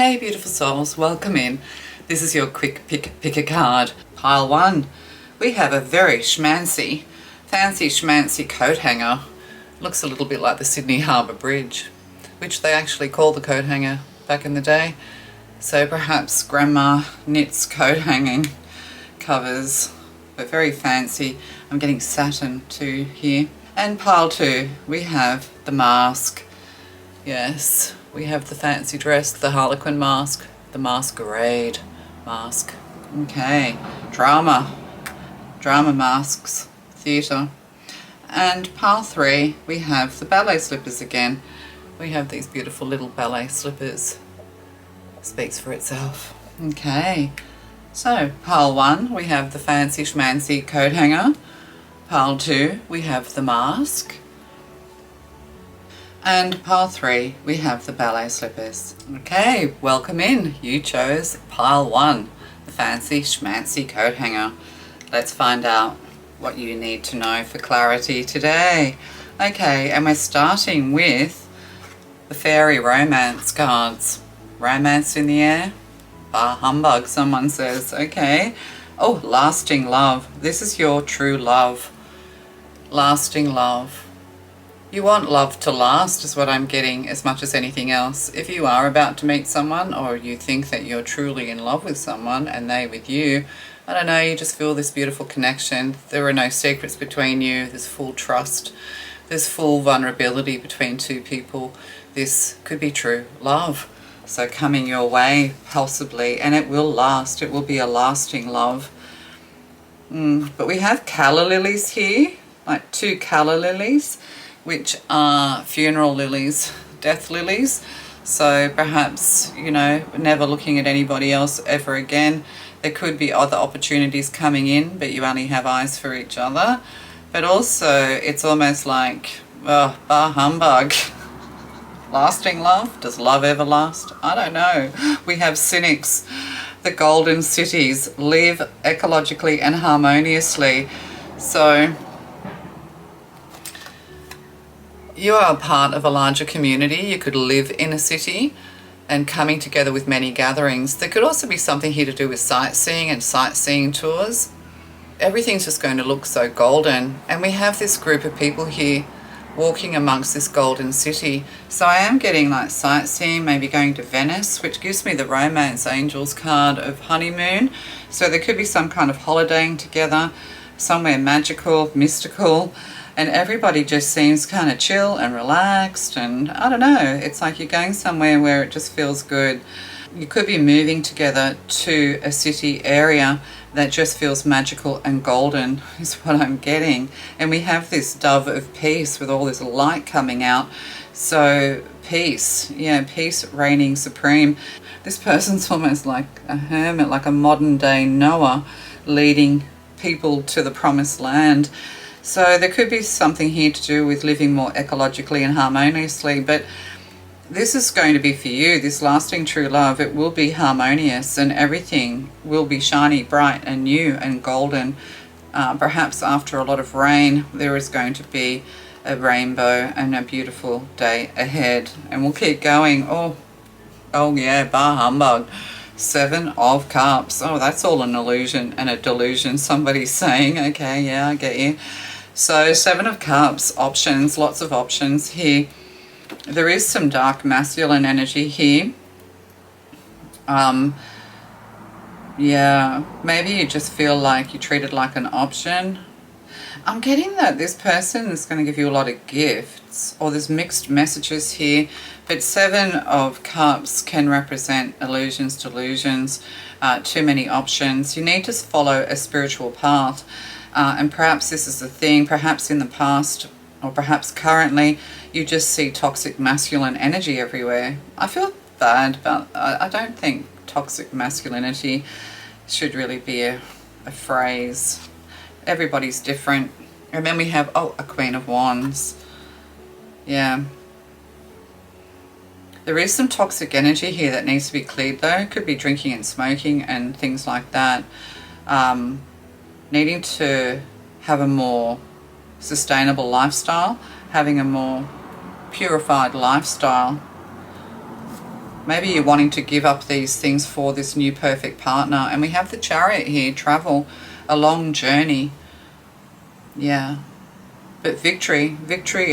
Hey beautiful souls, welcome in. This is your quick pick-a-card. Pile 1. We have a very fancy schmancy coat hanger. Looks a little bit like the Sydney Harbour Bridge, which they actually called the coat hanger back in the day. So perhaps grandma knits coat hanging covers, but very fancy. I'm getting satin too here. And pile 2, we have the mask. Yes, we have the fancy dress, the harlequin mask, the masquerade mask. Okay, drama masks, theatre. And pile 3, we have the ballet slippers again. We have these beautiful little ballet slippers. Speaks for itself. Okay, so pile 1, we have the fancy schmancy coat hanger. Pile 2, we have the mask. And pile 3, we have the ballet slippers. Okay, welcome in. You chose pile 1, the fancy schmancy coat hanger. Let's find out what you need to know for clarity today. Okay, and we're starting with the fairy romance cards. Romance in the air? Bah humbug, someone says. Okay. Oh, lasting love. This is your true love. Lasting love. You want love to last is what I'm getting as much as anything else. If you are about to meet someone, or you think that you're truly in love with someone and they with you, I don't know, you just feel this beautiful connection. There are no secrets between you. There's full trust. There's full vulnerability between two people. This could be true love. So coming your way, possibly, and it will last. It will be a lasting love. But we have calla lilies here, like 2 calla lilies, which are funeral lilies, death lilies. So perhaps, you know, never looking at anybody else ever again. There could be other opportunities coming in, but you only have eyes for each other. But also, it's almost like, bah humbug. Lasting love? Does love ever last? I don't know. We have cynics. The golden cities live ecologically and harmoniously. So you are a part of a larger community. You could live in a city and coming together with many gatherings. There could also be something here to do with sightseeing and sightseeing tours. Everything's just going to look so golden. And we have this group of people here walking amongst this golden city. So I am getting like sightseeing, maybe going to Venice, which gives me the romance angels card of honeymoon. So there could be some kind of holidaying together, somewhere magical, mystical. And everybody just seems kind of chill and relaxed, and I don't know, it's like you're going somewhere where it just feels good. You could be moving together to a city area that just feels magical and golden is what I'm getting. And we have this dove of peace with all this light coming out. So peace, yeah, peace reigning supreme. This person's almost like a hermit, like a modern day Noah leading people to the promised land. So there could be something here to do with living more ecologically and harmoniously, but this is going to be for you, this lasting true love. It will be harmonious and everything will be shiny, bright and new and golden. Perhaps after a lot of rain, there is going to be a rainbow and a beautiful day ahead. And we'll keep going. Oh yeah, bah humbug. 7 of Cups. Oh, that's all an illusion and a delusion, somebody's saying. Okay, yeah, I get you. So 7 of Cups, options, lots of options here. There is some dark masculine energy here. Yeah, maybe you just feel like you're treated like an option. I'm getting that this person is going to give you a lot of gifts, or there's mixed messages here, but 7 of Cups can represent illusions, delusions, too many options. You need to follow a spiritual path, and perhaps this is the thing, perhaps in the past, or perhaps currently, you just see toxic masculine energy everywhere. I feel bad, but I don't think toxic masculinity should really be a phrase. Everybody's different. And then we have, oh, a Queen of Wands. Yeah. There is some toxic energy here that needs to be cleared though. It could be drinking and smoking and things like that. Needing to have a more sustainable lifestyle, having a more purified lifestyle. Maybe you're wanting to give up these things for this new perfect partner. And we have the Chariot here, travel, a long journey. Yeah. But victory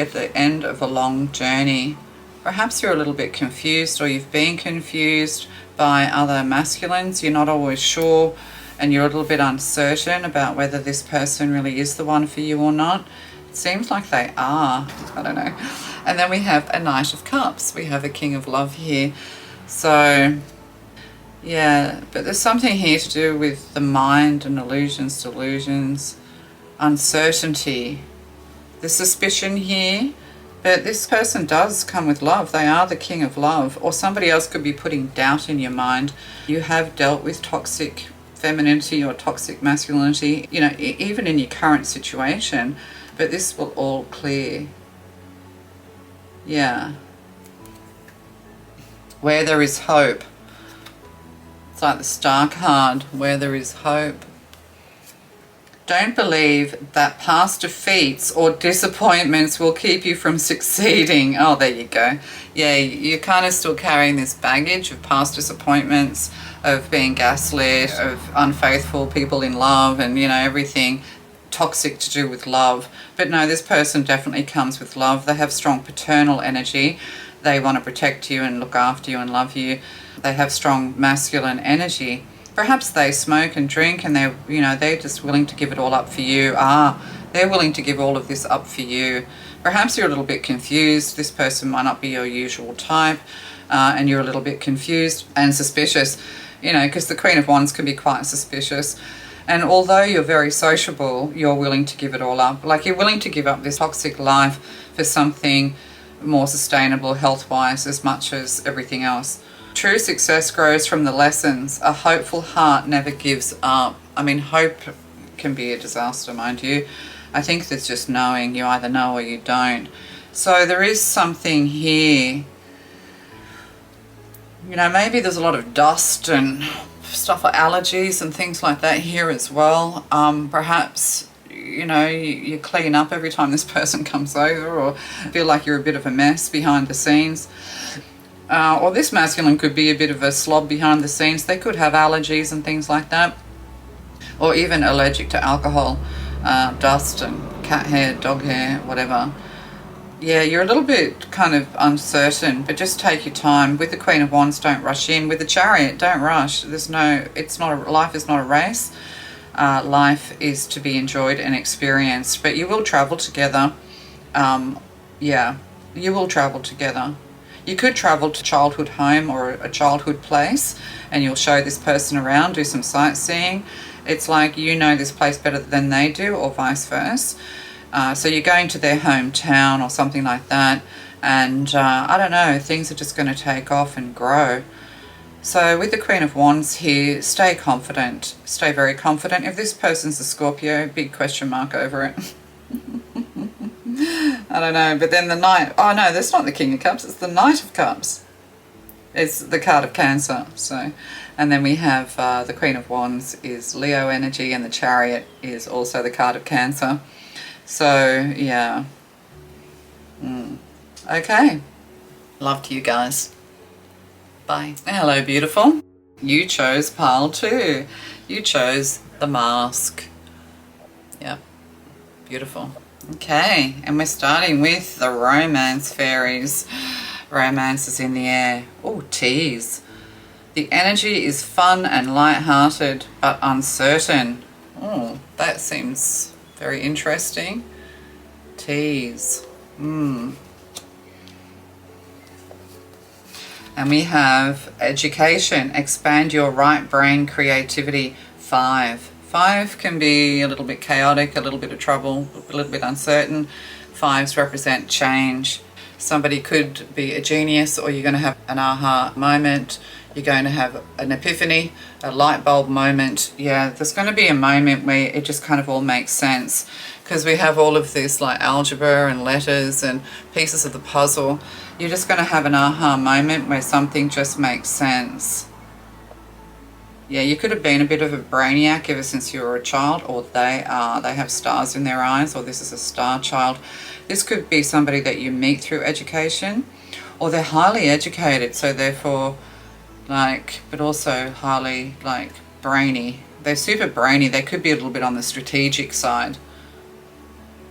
at the end of a long journey. Perhaps you're a little bit confused, or you've been confused by other masculines. You're not always sure, and you're a little bit uncertain about whether this person really is the one for you or not. It seems like they are. I don't know. And then we have a Knight of Cups. We have a King of Love here. So, yeah, but there's something here to do with the mind and illusions, delusions, uncertainty. The suspicion here, but this person does come with love. They are the King of Love, or somebody else could be putting doubt in your mind. You have dealt with toxic femininity or toxic masculinity, you know, even in your current situation, but this will all clear. Yeah. Where there is hope. It's like the Star card, where there is hope. Don't believe that past defeats or disappointments will keep you from succeeding. Oh, there you go. Yeah, you're kind of still carrying this baggage of past disappointments, of being gaslit, of unfaithful people in love, and, you know, everything toxic to do with love. But no, this person definitely comes with love. They have strong paternal energy. They want to protect you and look after you and love you. They have strong masculine energy. Perhaps they smoke and drink, and they're just willing to give it all up for you. They're willing to give all of this up for you. Perhaps you're a little bit confused. This person might not be your usual type, and you're a little bit confused and suspicious, you know, because the Queen of Wands can be quite suspicious. And although you're very sociable, you're willing to give it all up. Like, you're willing to give up this toxic life for something more sustainable health-wise as much as everything else. True success grows from the lessons. A hopeful heart never gives up. I mean, hope can be a disaster, mind you. I think there's just knowing. You either know or you don't. So there is something here. You know, maybe there's a lot of dust and stuff like allergies and things like that here as well. Perhaps, you know, you clean up every time this person comes over, or feel like you're a bit of a mess behind the scenes. Or this masculine could be a bit of a slob behind the scenes. They could have allergies and things like that. Or even allergic to alcohol, dust and cat hair, dog hair, whatever. Yeah, you're a little bit kind of uncertain, but just take your time. With the Queen of Wands, don't rush in. With the Chariot, don't rush. Life is not a race. Life is to be enjoyed and experienced. But you will travel together. Yeah, you will travel together. You could travel to childhood home or a childhood place, and you'll show this person around, do some sightseeing. It's like you know this place better than they do, or vice versa. So you're going to their hometown or something like that, and I don't know, things are just going to take off and grow. So with the Queen of Wands here, stay confident. Stay very confident. If this person's a Scorpio, big question mark over it. I don't know, but then the Knight, oh no, that's not the King of Cups, it's the Knight of Cups. It's the card of Cancer. So, and then we have the Queen of Wands is Leo energy, and the Chariot is also the card of Cancer. So, yeah. Okay. Love to you guys. Bye. Hello, beautiful. You chose pile 2. You chose the Mask. Yep. Beautiful. Okay, and we're starting with the Romance Fairies. Romance is in the air. Oh, tease. The energy is fun and light-hearted, but uncertain. Oh, that seems very interesting. Tease. And we have education. Expand your right brain creativity. 5. 5 can be a little bit chaotic, a little bit of trouble, a little bit uncertain. 5s represent change. Somebody could be a genius, or you're going to have an aha moment. You're going to have an epiphany, a light bulb moment. Yeah, there's going to be a moment where it just kind of all makes sense, because we have all of this like algebra and letters and pieces of the puzzle. You're just going to have an aha moment where something just makes sense. Yeah, you could have been a bit of a brainiac ever since you were a child, or they have stars in their eyes, or this is a star child. This could be somebody that you meet through education, or they're highly educated, so therefore, like, but also highly, like, brainy. They're super brainy. They could be a little bit on the strategic side.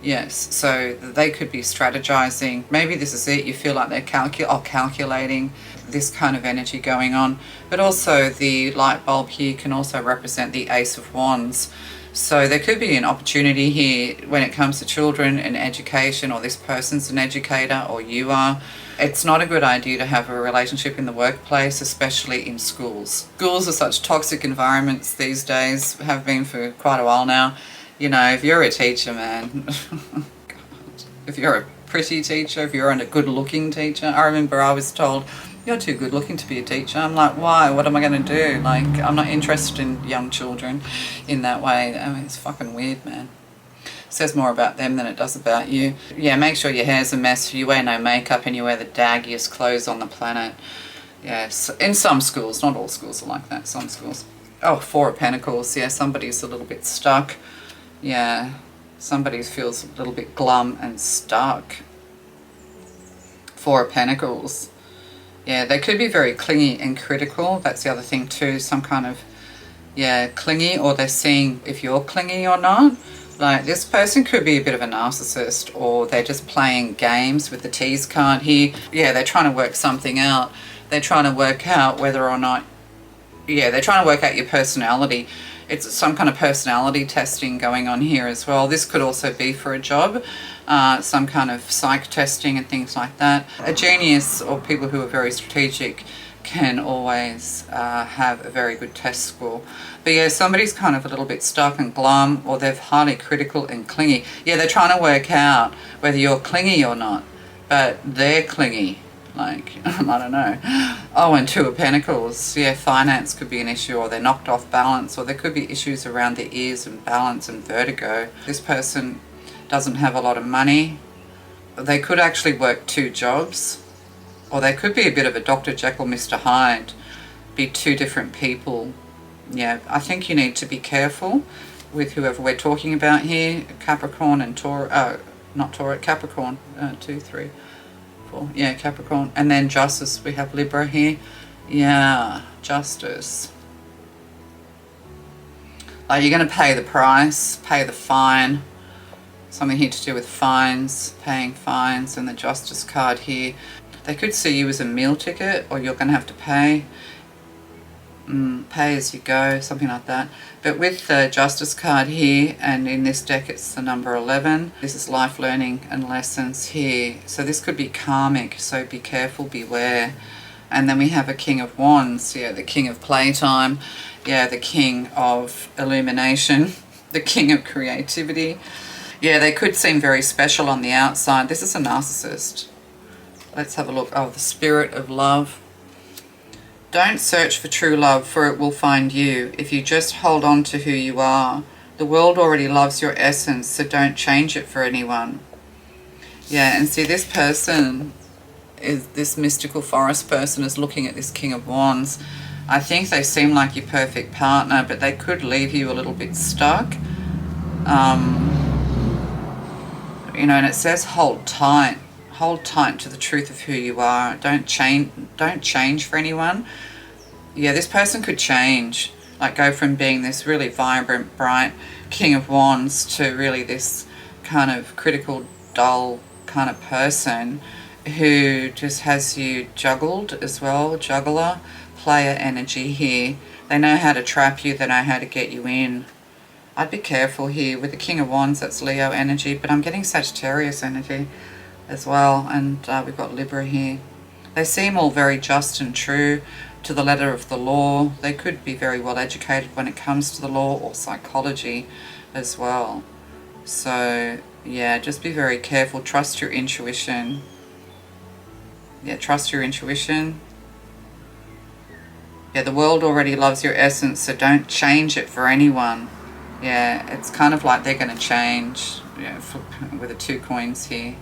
Yes, so they could be strategizing. Maybe this is it. You feel like they're calculating, this kind of energy going on. But also the light bulb here can also represent the Ace of Wands. So there could be an opportunity here when it comes to children and education, or this person's an educator, or you are. It's not a good idea to have a relationship in the workplace, especially in schools. Schools are such toxic environments these days, have been for quite a while now. You know, if you're a teacher, man, God, if you're a pretty teacher, if you're a good-looking teacher, I remember I was told, you're too good-looking to be a teacher. I'm like, why? What am I going to do? Like, I'm not interested in young children in that way. I mean, it's fucking weird, man. It says more about them than it does about you. Yeah, make sure your hair's a mess, you wear no makeup, and you wear the daggiest clothes on the planet. Yes, in some schools, not all schools are like that, some schools. Oh, Four of Pentacles. Yeah, somebody's a little bit stuck. Yeah, somebody feels a little bit glum and stuck. Four of Pentacles. Yeah, they could be very clingy and critical. That's the other thing too. Some kind of, yeah, clingy, or they're seeing if you're clingy or not. Like, this person could be a bit of a narcissist, or they're just playing games with the tease card here. Yeah, they're trying to work something out. They're trying to work out whether or not, yeah, they're trying to work out your personality. It's some kind of personality testing going on here as well. This could also be for a job, some kind of psych testing and things like that. A genius, or people who are very strategic, can always have a very good test score. But yeah, somebody's kind of a little bit stuck and glum, or they're highly critical and clingy. Yeah, they're trying to work out whether you're clingy or not, but they're clingy. Like, I don't know. Oh, and Two of Pentacles. Yeah, finance could be an issue, or they're knocked off balance, or there could be issues around the ears and balance and vertigo. This person doesn't have a lot of money. They could actually work two jobs, or they could be a bit of a Dr. Jekyll, Mr. Hyde, be two different people. Yeah, I think you need to be careful with whoever we're talking about here. Capricorn and Taurus, not Taurus, Capricorn, 2, 3. Yeah, Capricorn. And then Justice, we have Libra here. Yeah, Justice. You're going to pay the price, pay the fine. Something here to do with fines, paying fines, and the Justice card here. They could see you as a meal ticket, or you're going to have to pay. Pay as you go, something like that. But with the Justice card here, and in this deck it's the number 11, this is life learning and lessons here. So this could be karmic, so be careful, beware. And then we have a King of Wands, yeah, the King of Playtime, yeah, the King of Illumination, the King of Creativity. Yeah, they could seem very special on the outside. This is a narcissist. Let's have a look. Oh, the Spirit of Love. Don't search for true love, for it will find you. If you just hold on to who you are. The world already loves your essence, so don't change it for anyone. Yeah, and see, this person, is this mystical forest person, is looking at this King of Wands. I think they seem like your perfect partner, but they could leave you a little bit stuck. You know, and it says hold tight. Hold tight to the truth of who you are. Don't change for anyone. Yeah, this person could change. Like, go from being this really vibrant, bright King of Wands to really this kind of critical, dull kind of person who just has you juggled as well. Juggler, player energy here. They know how to trap you. They know how to get you in. I'd be careful here. With the King of Wands, that's Leo energy, but I'm getting Sagittarius energy as well, and we've got Libra here. They seem all very just and true to the letter of the law. They could be very well educated when it comes to the law or psychology as well. So yeah, just be very careful. Trust your intuition. Yeah, trust your intuition. Yeah, the world already loves your essence, so don't change it for anyone. Yeah, it's kind of like they're going to change. Yeah, with the 2 coins here.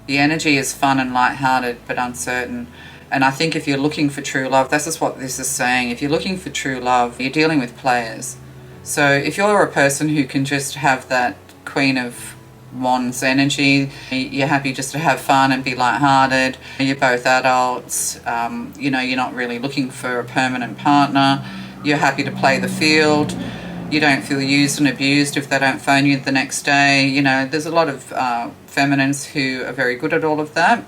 The energy is fun and light-hearted but uncertain. And I think if you're looking for true love, this is what this is saying. If you're looking for true love, you're dealing with players. So if you're a person who can just have that Queen of Wands energy, you're happy just to have fun and be lighthearted, you're both adults, you know, you're not really looking for a permanent partner, you're happy to play the field, you don't feel used and abused if they don't phone you the next day. You know, there's a lot of feminines who are very good at all of that,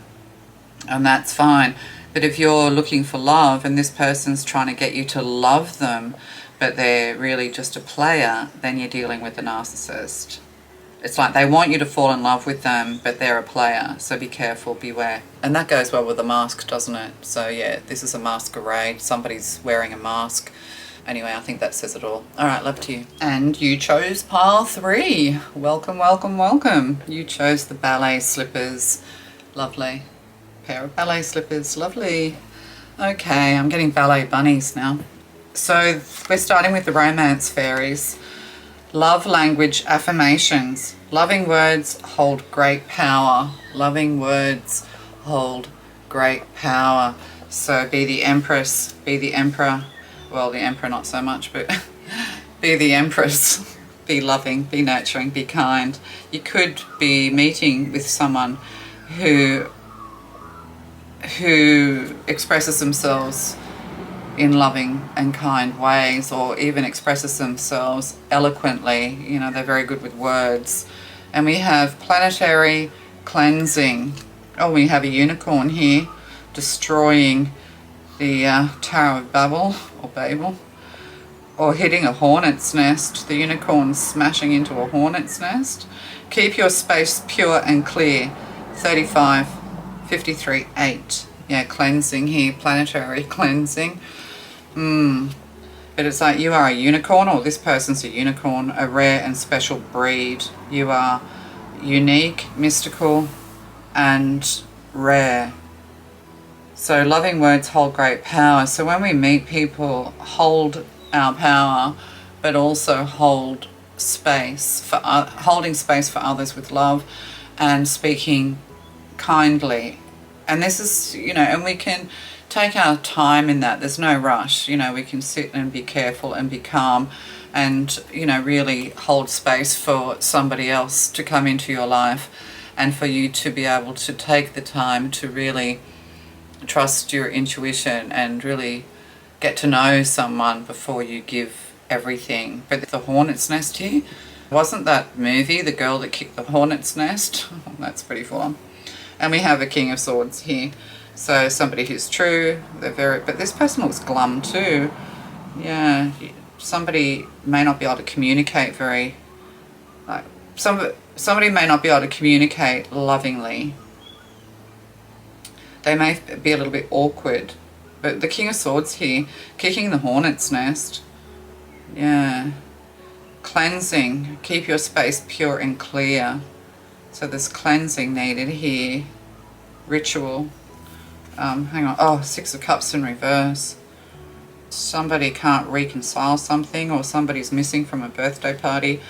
and that's fine. But if you're looking for love and this person's trying to get you to love them, but they're really just a player, then you're dealing with a narcissist. It's like they want you to fall in love with them, but they're a player. So be careful, beware. And that goes well with a mask, doesn't it? So yeah, this is a masquerade. Somebody's wearing a mask. Anyway, I think that says it all. All right, love to you. And you chose pile 3. Welcome, welcome, welcome. You chose the ballet slippers. Lovely. Pair of ballet slippers. Lovely. Okay, I'm getting ballet bunnies now. So we're starting with the romance fairies. Love language affirmations. Loving words hold great power. Loving words hold great power. So be the empress, be the emperor. Well, the emperor not so much, but be the empress. Be loving, be nurturing, be kind. You could be meeting with someone who expresses themselves in loving and kind ways, or even expresses themselves eloquently. You know, they're very good with words. And we have planetary cleansing. Oh, we have a unicorn here destroying the Tower of Babel or Babel, or hitting a hornet's nest. The unicorn smashing into a hornet's nest. Keep your space pure and clear. 35, 53, 8. Yeah, cleansing here, planetary cleansing. But it's like you are a unicorn, or this person's a unicorn, a rare and special breed. You are unique, mystical, and rare. So loving words hold great power. So when we meet people, hold our power, but also hold space for holding space for others with love and speaking kindly. And this is, you know, and we can take our time in that. There's no rush. You know, we can sit and be careful and be calm and, you know, really hold space for somebody else to come into your life, and for you to be able to take the time to really trust your intuition and really get to know someone before you give everything. But the hornet's nest here, wasn't that movie, The Girl That Kicked the Hornet's Nest? That's pretty full on. And we have a King of Swords here. So somebody who's true, but this person looks glum too. Yeah, somebody may not be able to communicate somebody may not be able to communicate lovingly. They may be a little bit awkward. But the King of Swords here, kicking the hornet's nest. Yeah. Cleansing. Keep your space pure and clear. So there's cleansing needed here. Ritual. Hang on. Oh, 6 of Cups in reverse. Somebody can't reconcile something, or somebody's missing from a birthday party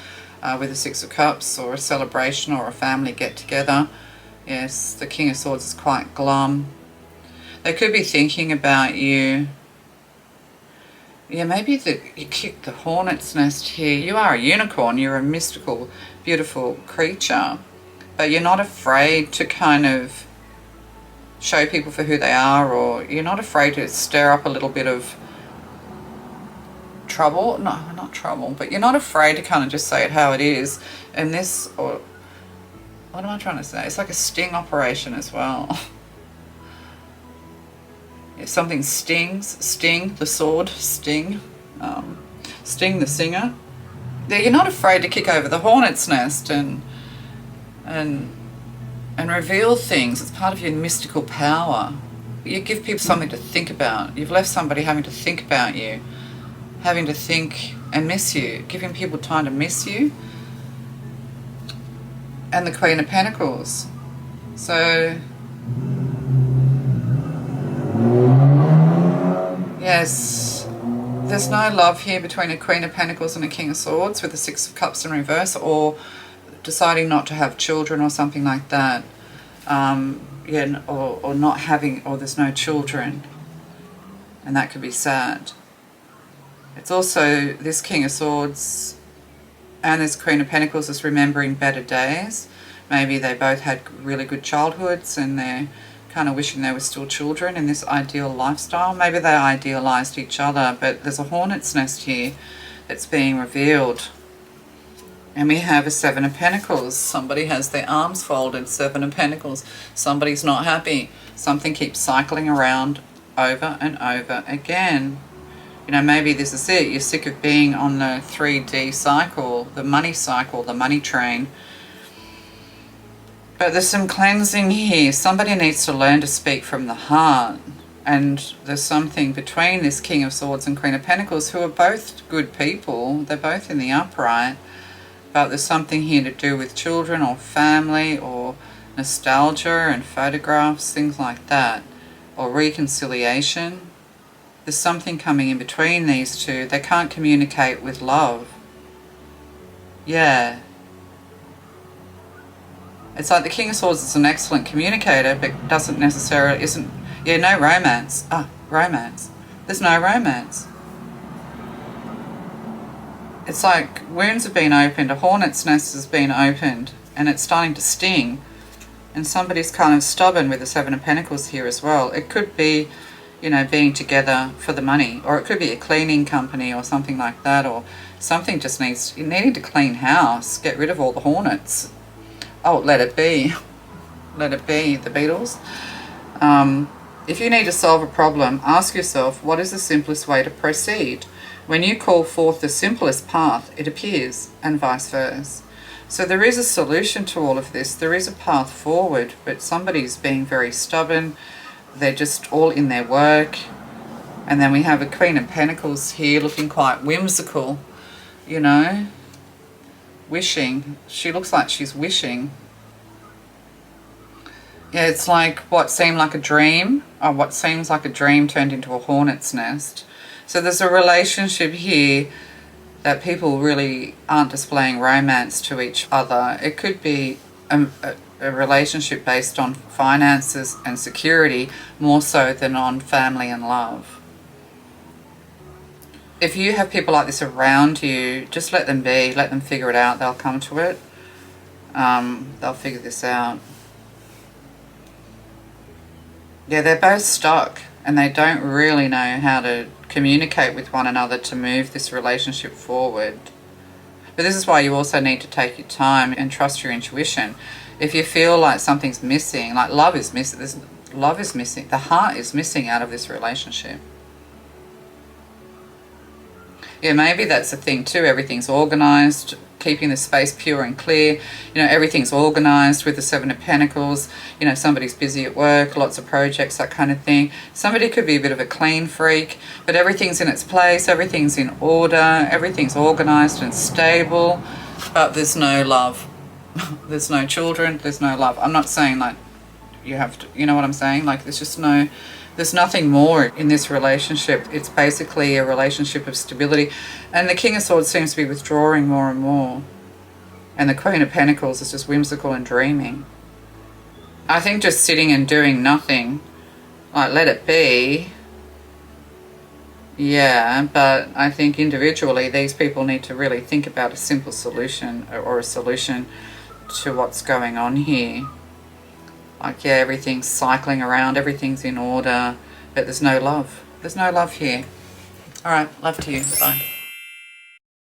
with a 6 of Cups, or a celebration, or a family get-together. Yes, the King of Swords is quite glum. They could be thinking about you. Yeah, maybe you kicked the hornet's nest here. You are a unicorn. You're a mystical, beautiful creature. But you're not afraid to kind of show people for who they are, or you're not afraid to stir up a little bit of trouble. No, not trouble, but you're not afraid to kind of just say it how it is. And this, or what am I trying to say? It's like a sting operation as well. If something stings, sting, the sword, sting, sting the singer. You're not afraid to kick over the hornet's nest and reveal things. It's part of your mystical power. You give people something to think about. You've left somebody having to think about you, having to think and miss you, giving people time to miss you. And the Queen of Pentacles. So, yes, there's no love here between a Queen of Pentacles and a King of Swords with the 6 of Cups in reverse, or deciding not to have children or something like that. yeah, or not having, or there's no children, and that could be sad. It's also this King of Swords and this Queen of Pentacles is remembering better days. Maybe they both had really good childhoods and they're kind of wishing they were still children in this ideal lifestyle. Maybe they idealized each other, but there's a hornet's nest here that's being revealed. And we have a Seven of Pentacles. Somebody has their arms folded, Seven of Pentacles. Somebody's not happy. Something keeps cycling around over and over again. You know, maybe this is it. You're sick of being on the 3D cycle, the money train. But there's some cleansing here. Somebody needs to learn to speak from the heart. And there's something between this King of Swords and Queen of Pentacles, who are both good people. They're both in the upright. But there's something here to do with children or family or nostalgia and photographs, things like that. Or reconciliation. There's something coming in between these two. They can't communicate with love. Yeah. It's like the King of Swords is an excellent communicator, but doesn't necessarily, yeah, no romance. Romance. There's no romance. It's like wounds have been opened, a hornet's nest has been opened, and it's starting to sting. And somebody's kind of stubborn with the Seven of Pentacles here as well. It could be, you know, being together for the money, or it could be a cleaning company or something like that, or something just needing to clean house, get rid of all the hornets. Oh, let it be. Let it be, the Beatles. If you need to solve a problem, ask yourself, what is the simplest way to proceed? When you call forth the simplest path, it appears, and vice versa. So there is a solution to all of this. There is a path forward, but somebody's being very stubborn. They're just all in their work. And then we have a Queen of Pentacles here looking quite whimsical, you know. Wishing. She looks like she's wishing. Yeah, it's like what seemed like a dream, or what seems like a dream turned into a hornet's nest. So there's a relationship here that people really aren't displaying romance to each other. It could be a relationship based on finances and security more so than on family and love. If you have people like this around you, just let them be, let them figure it out. They'll come to it. They'll figure this out. Yeah, they're both stuck and they don't really know how to communicate with one another to move this relationship forward. But this is why you also need to take your time and trust your intuition. If you feel like something's missing, like love is missing, the heart is missing out of this relationship. Yeah, maybe that's the thing too. Everything's organised, keeping the space pure and clear. You know, everything's organised with the Seven of Pentacles. You know, somebody's busy at work, lots of projects, that kind of thing. Somebody could be a bit of a clean freak, but everything's in its place, everything's in order, everything's organised and stable, but there's no love. There's no children, there's no love. I'm not saying like you have to, you know what I'm saying? Like there's nothing more in this relationship. It's basically a relationship of stability. And the King of Swords seems to be withdrawing more and more. And the Queen of Pentacles is just whimsical and dreaming. I think just sitting and doing nothing, like let it be. Yeah, but I think individually these people need to really think about a simple solution or a solution to what's going on here. Like, yeah, everything's cycling around, everything's in order, but there's no love. There's no love here. All right, love to you. Bye.